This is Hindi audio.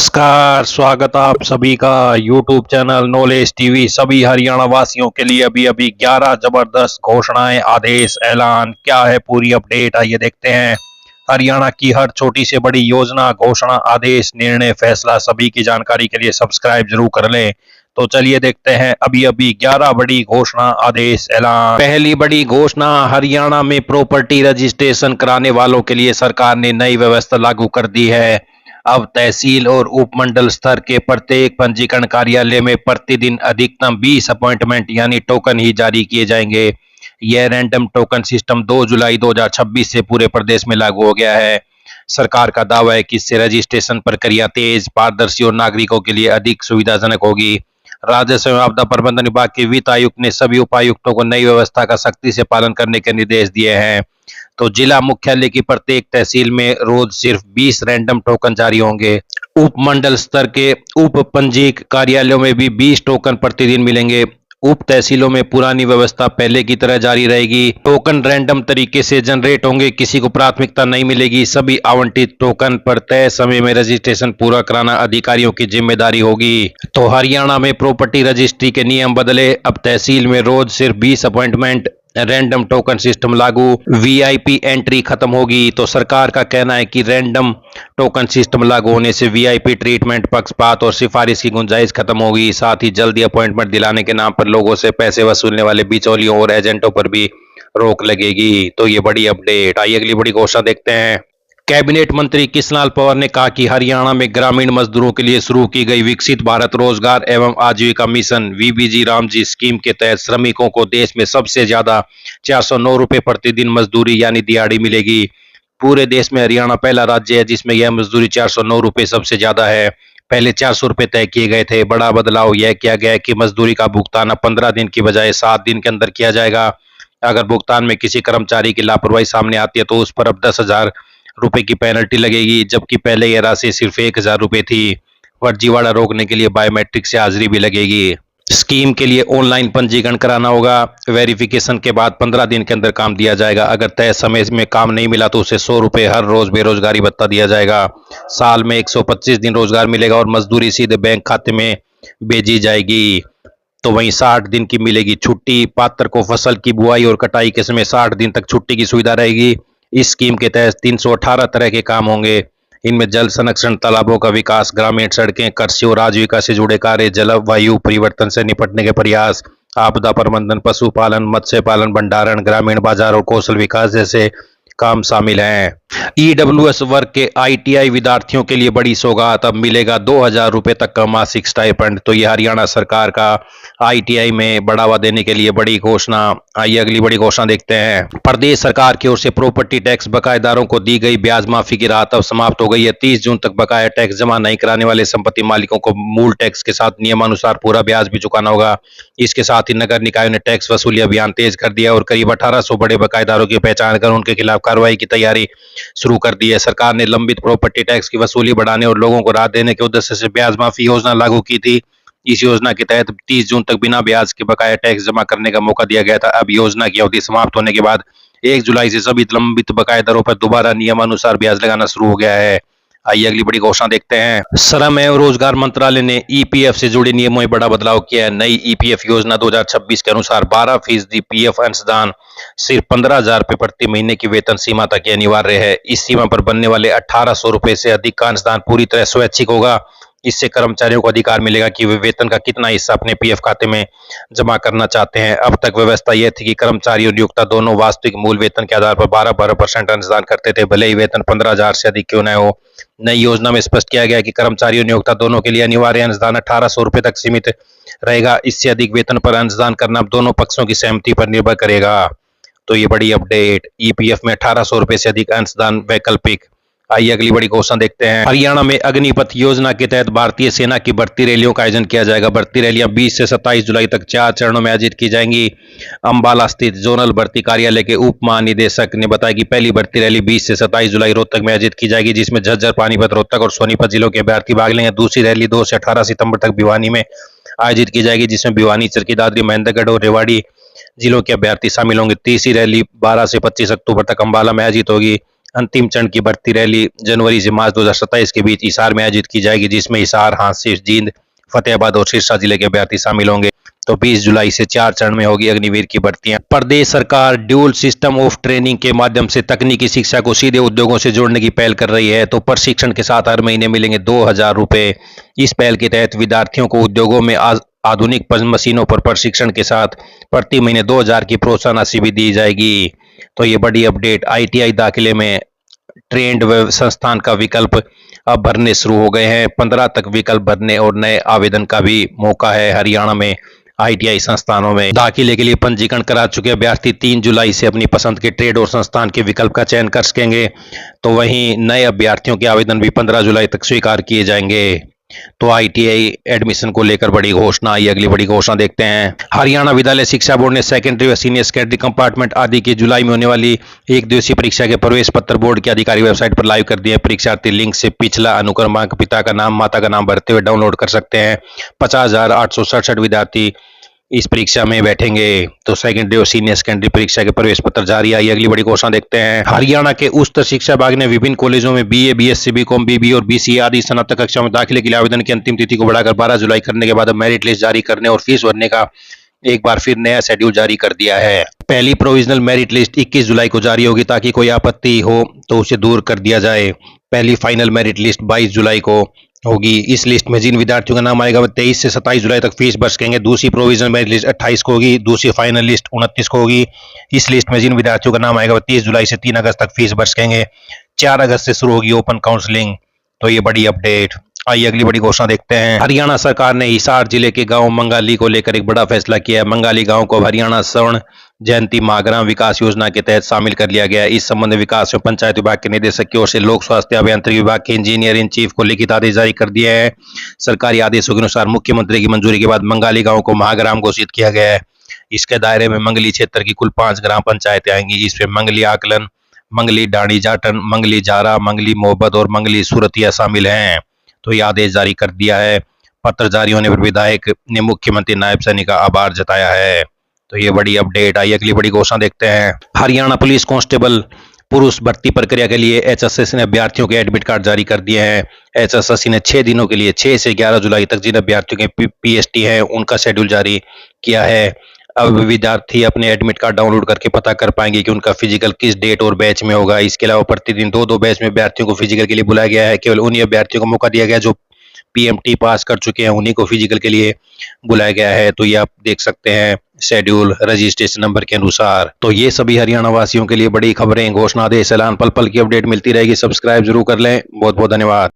नमस्कार, स्वागत आप सभी का यूट्यूब चैनल नॉलेज टीवी। सभी हरियाणा वासियों के लिए अभी अभी 11 जबरदस्त घोषणाएं, आदेश, ऐलान क्या है पूरी अपडेट, आइए देखते हैं। हरियाणा की हर छोटी से बड़ी योजना, घोषणा, आदेश, निर्णय, फैसला सभी की जानकारी के लिए सब्सक्राइब जरूर कर लें। तो चलिए देखते हैं अभी अभी 11 बड़ी घोषणा, आदेश, ऐलान। पहली बड़ी घोषणा, हरियाणा में प्रॉपर्टी रजिस्ट्रेशन कराने वालों के लिए सरकार ने नई व्यवस्था लागू कर दी है। अब तहसील और उपमंडल स्तर के प्रत्येक पंजीकरण कार्यालय में प्रतिदिन अधिकतम 20 अपॉइंटमेंट यानी टोकन ही जारी किए जाएंगे। यह रैंडम टोकन सिस्टम 2 जुलाई 2026 से पूरे प्रदेश में लागू हो गया है। सरकार का दावा है कि इससे रजिस्ट्रेशन प्रक्रिया तेज, पारदर्शी और नागरिकों के लिए अधिक सुविधाजनक होगी। राजस्व एवं आपदा प्रबंधन विभाग के वित्त आयुक्त ने सभी उपायुक्तों को नई व्यवस्था का सख्ती से पालन करने के निर्देश दिए हैं। तो जिला मुख्यालय की प्रत्येक तहसील में रोज सिर्फ 20 रैंडम टोकन जारी होंगे। उपमंडल स्तर के उप पंजीक कार्यालयों में भी 20 टोकन प्रतिदिन मिलेंगे। उप तहसीलों में पुरानी व्यवस्था पहले की तरह जारी रहेगी। टोकन रैंडम तरीके से जनरेट होंगे, किसी को प्राथमिकता नहीं मिलेगी। सभी आवंटित टोकन पर तय समय में रजिस्ट्रेशन पूरा कराना अधिकारियों की जिम्मेदारी होगी। तो हरियाणा में प्रॉपर्टी रजिस्ट्री के नियम बदले, अब तहसील में रोज सिर्फ 20 अपॉइंटमेंट, रैंडम टोकन सिस्टम लागू, वीआईपी एंट्री खत्म होगी। तो सरकार का कहना है कि रैंडम टोकन सिस्टम लागू होने से वीआईपी ट्रीटमेंट, पक्षपात और सिफारिश की गुंजाइश खत्म होगी। साथ ही जल्दी अपॉइंटमेंट दिलाने के नाम पर लोगों से पैसे वसूलने वाले बिचौलियों और एजेंटों पर भी रोक लगेगी। तो ये बड़ी अपडेट। आइए अगली बड़ी घोषणा देखते हैं। कैबिनेट मंत्री कृष्णलाल पंवार ने कहा कि हरियाणा में ग्रामीण मजदूरों के लिए शुरू की गई विकसित भारत रोजगार एवं आजीविका मिशन वीबीजी रामजी स्कीम के तहत श्रमिकों को देश में सबसे ज्यादा 409 रुपए प्रतिदिन मजदूरी यानी दिहाड़ी मिलेगी। पूरे देश में हरियाणा पहला राज्य है जिसमें यह मजदूरी 409 रुपए सबसे ज्यादा है। पहले 400 रुपए तय किए गए थे। बड़ा बदलाव यह किया गया है कि मजदूरी का भुगतान अब 15 दिन की बजाय 7 दिन के अंदर किया जाएगा। अगर भुगतान में किसी कर्मचारी की लापरवाही सामने आती है तो उस पर अब 10,000 रुपए की पेनल्टी लगेगी, जबकि पहले यह राशि सिर्फ 1,000 रुपए थी। फर्जीवाड़ा रोकने के लिए बायोमेट्रिक से हाजिरी भी लगेगी। स्कीम के लिए ऑनलाइन पंजीकरण कराना होगा। वेरिफिकेशन के बाद 15 दिन के अंदर काम दिया जाएगा। अगर तय समय में काम नहीं मिला तो उसे 100 रुपए हर रोज बेरोजगारी भत्ता दिया जाएगा। साल में 125 दिन रोजगार मिलेगा और मजदूरी सीधे बैंक खाते में भेजी जाएगी। तो वहीं 60 दिन की मिलेगी छुट्टी। पात्र को फसल की बुआई और कटाई के समय 60 दिन तक छुट्टी की सुविधा रहेगी। इस स्कीम के तहत 318 तरह के काम होंगे। इनमें जल संरक्षण, तालाबों का विकास, ग्रामीण सड़कें, कृषि और आजीविका से जुड़े कार्य, जलवायु परिवर्तन से निपटने के प्रयास, आपदा प्रबंधन, पशुपालन, मत्स्य पालन, भंडारण, ग्रामीण बाजार और कौशल विकास जैसे काम शामिल हैं। ईडब्ल्यूएस वर्ग के आईटीआई विद्यार्थियों के लिए बड़ी सौगात, अब मिलेगा 2,000 रुपए तक का मासिक स्टाइपेंड। तो ये हरियाणा सरकार का आईटीआई में बढ़ावा देने के लिए बड़ी घोषणा। आइए अगली बड़ी घोषणा देखते हैं। प्रदेश सरकार की ओर से प्रॉपर्टी टैक्स बकायेदारों को दी गई ब्याज माफी की राहत अब समाप्त हो गई है। 30 जून तक बकाया टैक्स जमा नहीं कराने वाले संपत्ति मालिकों को मूल टैक्स के साथ नियमानुसार पूरा ब्याज भी चुकाना होगा। इसके साथ ही नगर निकायों ने टैक्स वसूली अभियान तेज कर दिया और करीब 1800 बड़े बकायेदारों की पहचान कर उनके खिलाफ कार्रवाई की तैयारी शुरू कर दी है। सरकार ने लंबित प्रॉपर्टी टैक्स की वसूली बढ़ाने और लोगों को राहत देने के उद्देश्य से ब्याज माफी योजना लागू की थी। इस योजना के तहत 30 जून तक बिना ब्याज के बकाया टैक्स जमा करने का मौका दिया गया था। अब योजना की अवधि समाप्त होने के बाद 1 जुलाई से सभी लंबित बकाया दरों पर दोबारा नियमानुसार ब्याज लगाना शुरू हो गया है। आइए अगली बड़ी घोषणा देखते हैं। श्रम एवं रोजगार मंत्रालय ने ईपीएफ से जुड़े नियमों में बड़ा बदलाव किया है। नई ईपीएफ योजना 2026 के अनुसार 12% पीएफ अंशदान सिर्फ 15,000 रुपए प्रति महीने की वेतन सीमा तक ही अनिवार्य है। इस सीमा पर बनने वाले 1,800 रुपए से अधिक का अंशदान पूरी तरह स्वैच्छिक होगा। इससे कर्मचारियों को अधिकार मिलेगा कि वे वेतन का कितना हिस्सा अपने पीएफ खाते में जमा करना चाहते हैं। अब तक व्यवस्था यह थी कि कर्मचारी और नियोक्ता दोनों वास्तविक मूल वेतन के आधार पर 12% अंशदान करते थे, भले ही वेतन 15,000 से अधिक क्यों न हो। नई योजना में स्पष्ट किया गया कि कर्मचारी और नियोक्ता दोनों के लिए अनिवार्य अंशदान 1,800 रुपए तक सीमित रहेगा। इससे अधिक वेतन पर अंशदान करना अब दोनों पक्षों की सहमति पर निर्भर करेगा। तो ये बड़ी अपडेट। ईपीएफ में 1,800 रुपए से अधिक अंशदान वैकल्पिक। आइए अगली बड़ी घोषणा देखते हैं। हरियाणा में अग्निपथ योजना के तहत भारतीय सेना की भर्ती रैलियों का आयोजन किया जाएगा। भर्ती रैलियां 20 से 27 जुलाई तक 4 चरणों में आयोजित की जाएंगी। अंबाला स्थित जोनल भर्ती कार्यालय के उप महानिदेशक ने बताया कि पहली भर्ती रैली 20 से 27 जुलाई रोहतक में आयोजित की जाएगी, जिसमें झज्जर, पानीपत, रोहतक और सोनीपत जिलों के अभ्यर्थी भाग लेंगे। दूसरी रैली 2 से 18 सितंबर तक भिवानी में आयोजित की जाएगी, जिसमें भिवानी, चरखी दादरी, महेंद्रगढ़ और रेवाड़ी जिलों के अभ्यर्थी शामिल होंगे। तीसरी रैली 12 से 25 अक्टूबर तक अंबाला में आयोजित होगी। अंतिम चरण की भर्ती रैली जनवरी से मार्च 2027 के बीच हिसार में आयोजित की जाएगी, जिसमें हिसार, हांसी, जींद, फतेहाबाद और सिरसा जिले के अभ्यर्थी शामिल होंगे। तो 20 जुलाई से 4 चरण में होगी अग्निवीर की भर्तियां। प्रदेश सरकार ड्यूल सिस्टम ऑफ ट्रेनिंग के माध्यम से तकनीकी शिक्षा को सीधे उद्योगों से जोड़ने की पहल कर रही है। तो प्रशिक्षण के साथ हर महीने मिलेंगे 2,000 रुपए। इस पहल के तहत विद्यार्थियों को उद्योगों में आधुनिक मशीनों पर प्रशिक्षण के साथ प्रति महीने 2,000 की प्रोत्साहन राशि भी दी जाएगी। तो ये बड़ी अपडेट। ITI दाखिले में ट्रेंड संस्थान का विकल्प अब भरने शुरू हो गए हैं। 15 तक विकल्प भरने और नए आवेदन का भी मौका है। हरियाणा में ITI संस्थानों में दाखिले के लिए पंजीकरण करा चुके अभ्यर्थी 3 जुलाई से अपनी पसंद के ट्रेड और संस्थान के विकल्प का चयन कर सकेंगे। तो वहीं नए अभ्यर्थियों के आवेदन भी 15 जुलाई तक स्वीकार किए जाएंगे। तो ITI एडमिशन को लेकर बड़ी घोषणा आई। अगली बड़ी घोषणा देखते हैं। हरियाणा विद्यालय शिक्षा बोर्ड ने सेकेंडरी व सीनियर सेकेंडरी कंपार्टमेंट आदि की जुलाई में होने वाली एक दिवसीय परीक्षा के प्रवेश पत्र बोर्ड की आधिकारिक वेबसाइट पर लाइव कर दिए। परीक्षार्थी लिंक से पिछला अनुक्रमांक, पिता का नाम, माता का नाम भरते हुए डाउनलोड कर सकते हैं। 50,867 विद्यार्थी इस परीक्षा में बैठेंगे। तो सेकेंडरी और सीनियर सेकेंडरी परीक्षा के प्रवेश पत्र जारी आई। अगली बड़ी घोषणा देखते हैं। हरियाणा के उच्च शिक्षा विभाग ने विभिन्न कॉलेजों में BA, BSc, BCom, BBA और BCA आदि स्नातक कक्षा में दाखिले के लिए आवेदन की अंतिम तिथि को बढ़ाकर 12 जुलाई करने के बाद अब मेरिट लिस्ट जारी करने और फीस भरने का एक बार फिर नया शेड्यूल जारी कर दिया है। पहली प्रोविजनल मेरिट लिस्ट 21 जुलाई को जारी होगी, ताकि कोई आपत्ति हो तो उसे दूर कर दिया जाए। पहली फाइनल मेरिट लिस्ट 22 जुलाई को होगी। इस लिस्ट में जिन विद्यार्थियों का नाम आएगा वो 23 से 27 जुलाई तक फीस भर सकेंगे। दूसरी प्रोविजनल मेरिट लिस्ट 28 को होगी। दूसरी फाइनल लिस्ट 29 को होगी। इस लिस्ट में जिन विद्यार्थियों का नाम आएगा वो 30 जुलाई से 3 अगस्त तक फीस भर सकेंगे। 4 अगस्त से शुरू होगी ओपन काउंसलिंग। तो ये बड़ी अपडेट। आइए अगली बड़ी घोषणा देखते हैं। हरियाणा सरकार ने हिसार जिले के गांव मंगाली को लेकर एक बड़ा फैसला किया है। मंगाली गांव को हरियाणा स्वर्ण जयंती महाग्राम विकास योजना के तहत शामिल कर लिया गया है। इस संबंध में विकास एवं पंचायत विभाग के निदेशक की ओर से लोक स्वास्थ्य अभियांत्रिकी विभाग के इंजीनियर इन चीफ को लिखित आदेश जारी कर दिया है। सरकारी आदेशों के अनुसार मुख्यमंत्री की मंजूरी के बाद मंगाली गांव को महाग्राम घोषित किया गया है। इसके दायरे में मंगली क्षेत्र की कुल 5 ग्राम पंचायतें आएंगी। इसमें मंगली आकलन, मंगली डाणी जाटन, मंगली जारा, मंगली मोहब्बत और मंगली सूरतिया शामिल हैं। तो यह आदेश जारी कर दिया है। पत्र जारी होने पर विधायक ने मुख्यमंत्री नायब सैनी का आभार जताया है। तो ये बड़ी अपडेट आई। अगली बड़ी घोषणा देखते हैं। हरियाणा पुलिस कांस्टेबल पुरुष भर्ती प्रक्रिया के लिए HSSC ने अभ्यर्थियों के एडमिट कार्ड जारी कर दिए हैं। HSSC ने 6 दिनों के लिए 6 से 11 जुलाई तक जिन अभ्यर्थियों के PST है उनका शेड्यूल जारी किया है। अब विद्यार्थी अपने एडमिट कार्ड डाउनलोड करके पता कर पाएंगे कि उनका फिजिकल किस डेट और बैच में होगा। इसके अलावा प्रतिदिन 2-2 बैच में अभ्यर्थियों को फिजिकल के लिए बुलाया गया है। केवल उन्हीं अभ्यर्थियों को मौका दिया गया जो PMT पास कर चुके हैं, उन्हीं को फिजिकल के लिए बुलाया गया है। तो ये आप देख सकते हैं शेड्यूल रजिस्ट्रेशन नंबर के अनुसार। तो ये सभी हरियाणा वासियों के लिए बड़ी खबरें, घोषणा, आदेश, ऐलान, पल पल की अपडेट मिलती रहेगी। सब्सक्राइब जरूर कर लें। बहुत बहुत धन्यवाद।